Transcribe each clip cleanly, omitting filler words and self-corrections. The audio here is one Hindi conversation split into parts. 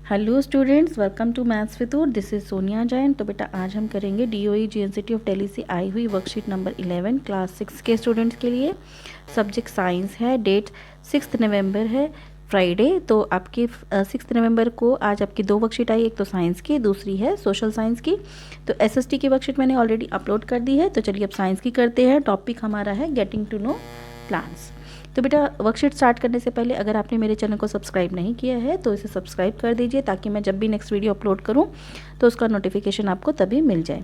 Hello students, welcome to maths with this is Sonia Jain. तो बेटा आज हम करेंगे DOE GNCT ऑफ दिल्ली से आई हुई वर्कशीट नंबर 11 क्लास 6 के स्टूडेंट्स के लिए। सब्जेक्ट साइंस है, डेट 6 नवंबर है, फ्राइडे। तो आपके 6 नवंबर को आज आपकी दो वर्कशीट आई, एक तो साइंस की, दूसरी है सोशल साइंस की। तो SST की वर्कशीट मैंने ऑलरेडी अपलोड कर दी है। तो चलिए अब साइंस की करते हैं। टॉपिक हमारा है गेटिंग टू नो प्लांट्स। तो बेटा वर्कशीट स्टार्ट करने से पहले अगर आपने मेरे चैनल को सब्सक्राइब नहीं किया है तो इसे सब्सक्राइब कर दीजिए, ताकि मैं जब भी नेक्स्ट वीडियो अपलोड करूं तो उसका नोटिफिकेशन आपको तभी मिल जाए।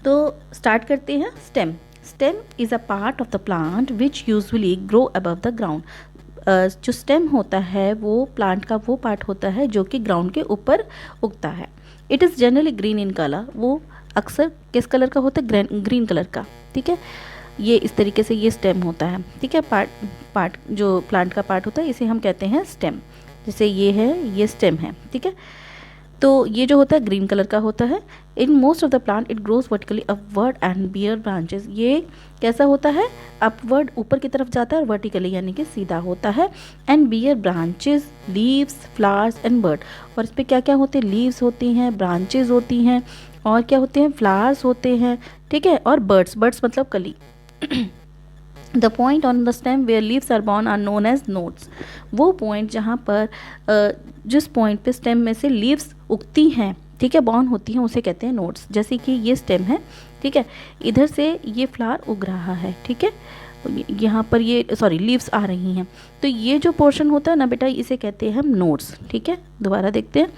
तो स्टार्ट करते हैं। Stem is a part of the plant which usually grow above the ground. जो स्टेम होता है वो प्लांट का वो पार्ट होता है जो कि ग्राउंड के ऊपर उगता है। It is generally green in colour. वो अक्सर किस कलर का होता है? ग्रीन कलर का। ठीक है, ये इस तरीके से ये स्टेम होता है। ठीक है, पार्ट जो प्लांट का पार्ट होता है इसे हम कहते हैं स्टेम। जैसे ये है, ये स्टेम है। ठीक है, तो ये जो होता है ग्रीन कलर का होता है। In most of the plant it grows vertically upward and bear branches. ये कैसा होता है? अपवर्ड ऊपर की तरफ जाता है, और वर्टिकली यानी कि सीधा होता है। And bear branches, leaves, flowers and bud. और इस पर क्या क्या होते हैं? लीव्स होती हैं, ब्रांचेज होती हैं, और क्या होते हैं? फ्लावर्स होते हैं। ठीक है, और बर्ड्स मतलब कली। The point on the stem where leaves are born are known as nodes. वो पॉइंट जहाँ पर जिस पॉइंट पे स्टेम में से लीव्स उगती हैं, ठीक है, बॉर्न होती हैं, उसे कहते हैं नोड्स। जैसे कि ये स्टेम है, ठीक है, इधर से ये फ्लावर उग रहा है, ठीक है, यहाँ पर ये लीव्स आ रही हैं। तो ये जो पोर्शन होता है ना बेटा, इसे कहते हैं हम नोड्स। ठीक है, दोबारा देखते हैं।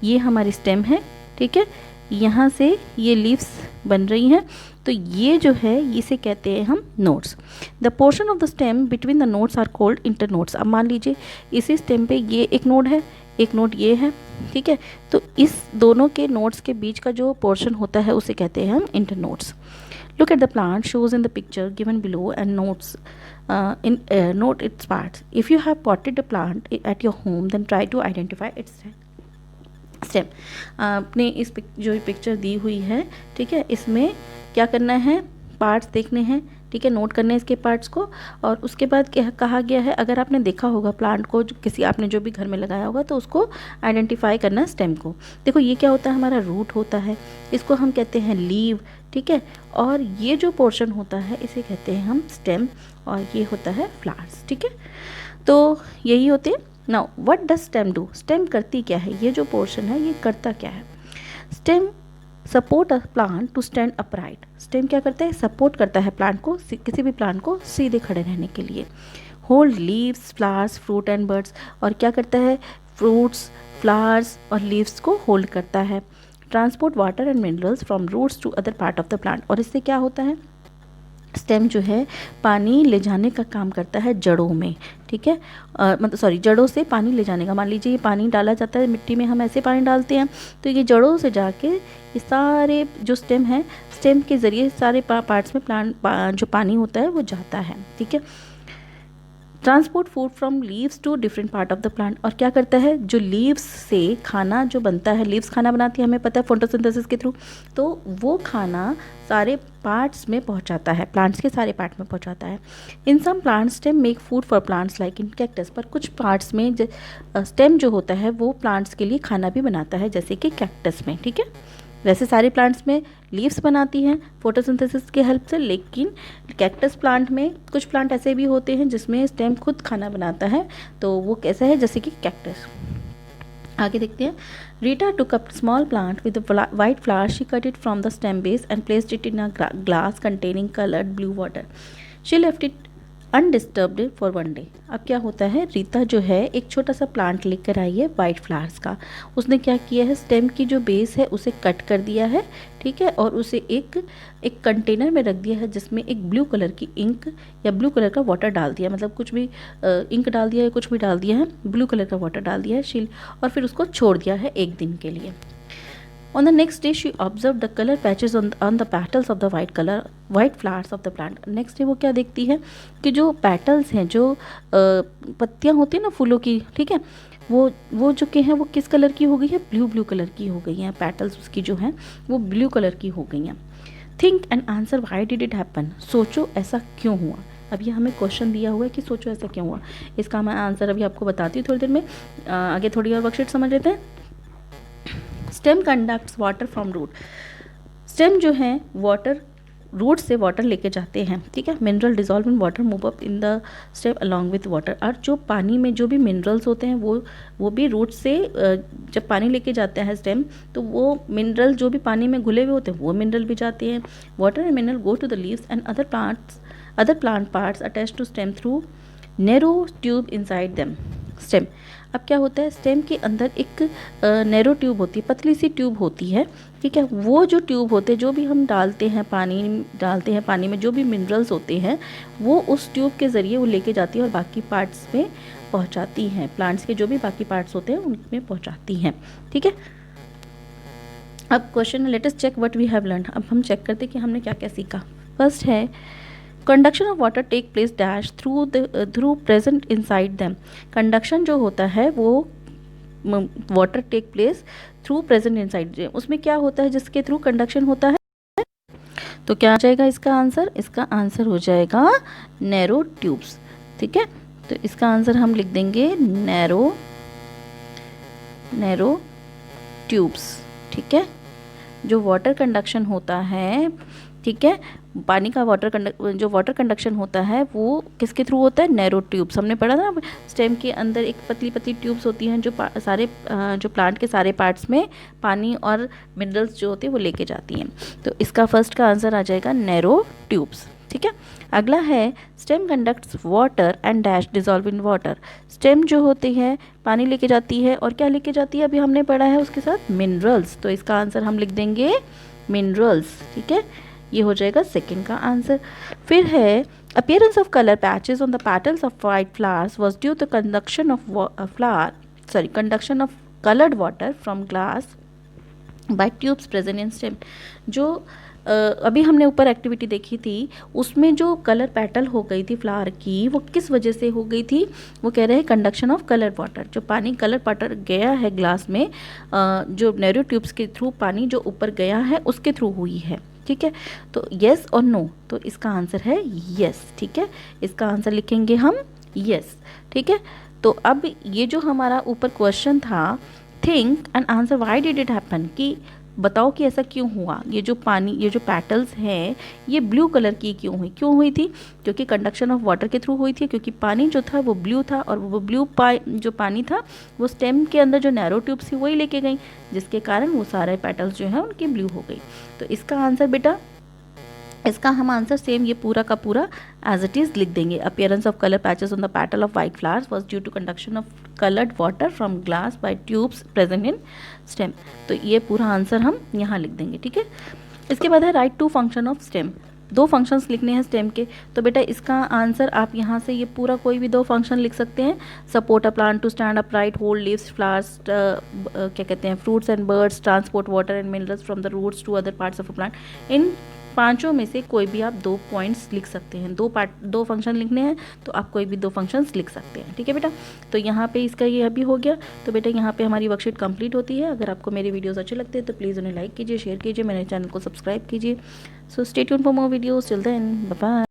ये हमारी स्टेम है, ठीक है, यहाँ से ये लीव्स बन रही हैं, तो ये जो है इसे कहते हैं हम nodes. The portion of the stem between the nodes are called internodes. अब मान लीजिए इसी स्टेम पे ये एक नोड है, एक नोड ये है, ठीक है, तो इस दोनों के नोड्स के बीच का जो पोर्शन होता है उसे कहते हैं हम internodes. Look at the plant shows in the picture given below and notes note its parts. If you have potted a plant at your home, then try to identify its stem. आपने इस जो पिक्चर दी हुई है, ठीक है, इसमें क्या करना है? पार्ट्स देखने हैं, ठीक है, नोट करने हैं इसके पार्ट्स को। और उसके बाद क्या कहा गया है? अगर आपने देखा होगा प्लांट को, किसी आपने जो भी घर में लगाया होगा, तो उसको आइडेंटिफाई करना है स्टेम को। देखो ये क्या होता है? हमारा रूट होता है, इसको हम कहते हैं लीव, ठीक है, और ये जो पोर्शन होता है इसे कहते हैं हम स्टेम, और ये होता है फ्लावर्स। ठीक है, तो यही होते हैं। Now what does stem do? Stem करती क्या है? ये जो पोर्शन है ये करता क्या है? Stem support a plant to stand upright. Stem क्या करता है? सपोर्ट करता है प्लांट को, किसी भी प्लांट को सीधे खड़े रहने के लिए। Hold leaves, flowers, fruit and buds. और क्या करता है? फ्रूट्स, फ्लावर्स और लीव्स को होल्ड करता है। Transport water and minerals from roots to other part of the plant. और इससे क्या होता है? स्टेम जो है पानी ले जाने का काम करता है जड़ों में। ठीक है, जड़ों से पानी ले जाने का। मान लीजिए ये पानी डाला जाता है मिट्टी में, हम ऐसे पानी डालते हैं, तो ये जड़ों से जाके ये सारे जो स्टेम है, स्टेम के ज़रिए सारे पार्ट्स में जो पानी होता है वो जाता है। ठीक है, transport food from leaves to different part of the plant. और क्या करता है? जो लीव्स से खाना जो बनता है, लीव्स खाना बनाती है, हमें पता है फोटोसिंथेसिस के थ्रू, तो वो खाना सारे पार्ट्स में पहुंचाता है, प्लांट्स के सारे पार्ट में पहुंचाता है। In some plants stem make food for plants like in cactus. पर कुछ पार्ट्स में स्टेम जो होता है वो प्लांट्स के लिए खाना भी बनाता है, जैसे कि कैक्टस में। ठीक है, वैसे सारे प्लांट्स में लीव्स बनाती हैं फोटोसिंथेसिस के हेल्प से, लेकिन कैक्टस प्लांट में कुछ प्लांट ऐसे भी होते हैं जिसमें स्टेम खुद खाना बनाता है। तो वो कैसा है? जैसे कि कैक्टस। आगे देखते हैं। Rita took a small plant with white flower. She cut it from the stem base and placed it in a glass containing coloured blue water. She left it undisturbed for one day. अब क्या होता है? रीता जो है एक छोटा सा प्लांट लेकर आई है वाइट फ्लावर्स का। उसने क्या किया है? स्टेम की जो बेस है उसे कट कर दिया है, ठीक है, और उसे एक कंटेनर में रख दिया है जिसमें एक ब्लू कलर की इंक या ब्लू कलर का वाटर डाल दिया, मतलब कुछ भी इंक डाल दिया है, कुछ भी डाल दिया है, ब्लू कलर का वाटर डाल दिया है शील, और फिर उसको छोड़ दिया है एक दिन के लिए। On the next day, she observed the color patches on the petals of the white flowers of the plant. Next day वो क्या देखती है कि जो पेटल्स हैं, जो पत्तियाँ होती हैं ना फूलों की, ठीक है, वो जो के हैं वो किस कलर की हो गई है? ब्लू कलर की हो गई हैं। पेटल्स उसकी जो हैं वो ब्लू कलर की हो गई हैं। Think and answer why did it happen. सोचो ऐसा क्यों हुआ। अब ये हमें क्वेश्चन दिया हुआ है कि सोचो ऐसा क्यों हुआ। इसका मैं आंसर अभी आपको बताती हूँ थोड़ी देर में। आगे थोड़ी और वर्कशीट समझ लेते हैं। Stem conducts water from root. Stem जो है वाटर रूट से वाटर लेके जाते हैं, ठीक है। Mineral dissolve in water move up in the stem along with water. और जो पानी में जो भी मिनरल्स होते हैं वो भी रूट से जब पानी लेके जाता है स्टेम, तो वो मिनरल जो भी पानी में घुले हुए होते हैं वो मिनरल भी जाते हैं। Water and mineral go to the leaves and other plant parts attach to stem through narrow tube inside them stem. अब क्या होता है, स्टेम के अंदर एक नैरो ट्यूब होती है, पतली सी ट्यूब होती है, ठीक है। वो जो ट्यूब होते हैं, जो भी हम डालते हैं पानी में जो भी मिनरल्स होते हैं वो उस ट्यूब के ज़रिए वो लेके जाती है और बाकी पार्ट्स में पहुंचाती हैं। प्लांट्स के जो भी बाकी पार्ट्स होते हैं उनमें पहुंचाती हैं, ठीक है। अब question, let us check what we have learn. अब हम चेक करते हैं कि हमने क्या क्या सीखा। फर्स्ट है conduction of water take place dash through present inside them. Conduction जो होता है वो water take place through present inside, उसमें क्या होता है जिसके थ्रू कंडक्शन होता है, तो क्या आ जाएगा इसका आंसर? इसका आंसर हो जाएगा नैरो ट्यूब्स, ठीक है। तो इसका आंसर हम लिख देंगे नैरो ट्यूब्स, ठीक है। जो वाटर कंडक्शन होता है, ठीक है, पानी का जो वाटर कंडक्शन होता है वो किसके थ्रू होता है? Narrow tubes. हमने पढ़ा था ना, स्टेम के अंदर एक पतली पतली ट्यूब्स होती हैं जो जो प्लांट के सारे पार्ट्स में पानी और मिनरल्स जो होते हैं वो लेके जाती हैं। तो इसका फर्स्ट का आंसर आ जाएगा नैरो ट्यूब्स, ठीक है। अगला है stem conducts water and dash dissolve in water. Stem जो होती है पानी लेके जाती है और क्या लेके जाती है, अभी हमने पढ़ा है उसके साथ मिनरल्स। तो इसका आंसर हम लिख देंगे मिनरल्स, ठीक है। ये हो जाएगा सेकंड का आंसर। फिर है appearance of colour patches on the petals of white flowers was due to conduction of coloured water from glass by tubes present in stem. जो अभी हमने ऊपर एक्टिविटी देखी थी उसमें जो कलर पैटल हो गई थी फ्लावर की, वो किस वजह से हो गई थी? वो कह रहे हैं कंडक्शन ऑफ कलर वाटर। जो पानी कलर वाटर गया है ग्लास में, जो नैरो ट्यूब्स के थ्रू पानी जो ऊपर गया है उसके थ्रू हुई है, ठीक है। तो यस और नो, तो इसका आंसर है यस, ठीक है। इसका आंसर लिखेंगे हम यस, ठीक है। तो अब ये जो हमारा ऊपर क्वेश्चन था, think and answer why did it happen, कि बताओ कि ऐसा क्यों हुआ। ये जो पेटल्स हैं ये ब्लू कलर की क्यों हुई थी? क्योंकि कंडक्शन ऑफ वाटर के थ्रू हुई थी, क्योंकि पानी जो था वो ब्लू था और वो जो पानी था वो स्टेम के अंदर जो नैरो ट्यूब्स थी वही लेके गई, जिसके कारण वो सारे पेटल्स जो है उनकी ब्लू हो गई। तो इसका आंसर बेटा, इसका हम आंसर सेम ये पूरा का पूरा एज इट इज़ लिख देंगे। Appearance of colour patches on the petal of white flowers was due to conduction of coloured water from glass by tubes present in stem. तो ये पूरा आंसर हम यहाँ लिख देंगे, ठीक है। इसके बाद है write two function of stem. 2 functions लिखने हैं स्टेम के। तो बेटा इसका आंसर आप यहाँ से ये पूरा कोई भी 2 फंक्शन लिख सकते हैं। Support a plant to stand upright, hold leaves, flowers, क्या कहते हैं, fruits and birds, transport water and minerals from the roots to other parts of a plant. इन 5 में से कोई भी आप 2 पॉइंट्स लिख सकते हैं। 2 फंक्शन लिखने हैं तो आप कोई भी 2 फंक्शंस लिख सकते हैं, ठीक है बेटा। तो यहाँ पे इसका ये अभी हो गया। तो बेटा यहाँ पे हमारी वर्कशीट कंप्लीट होती है। अगर आपको मेरे वीडियोस अच्छे लगते हैं तो प्लीज़ उन्हें लाइक कीजिए, शेयर कीजिए, मेरे चैनल को सब्सक्राइब कीजिए। So stay tuned for more videos, till then bye bye.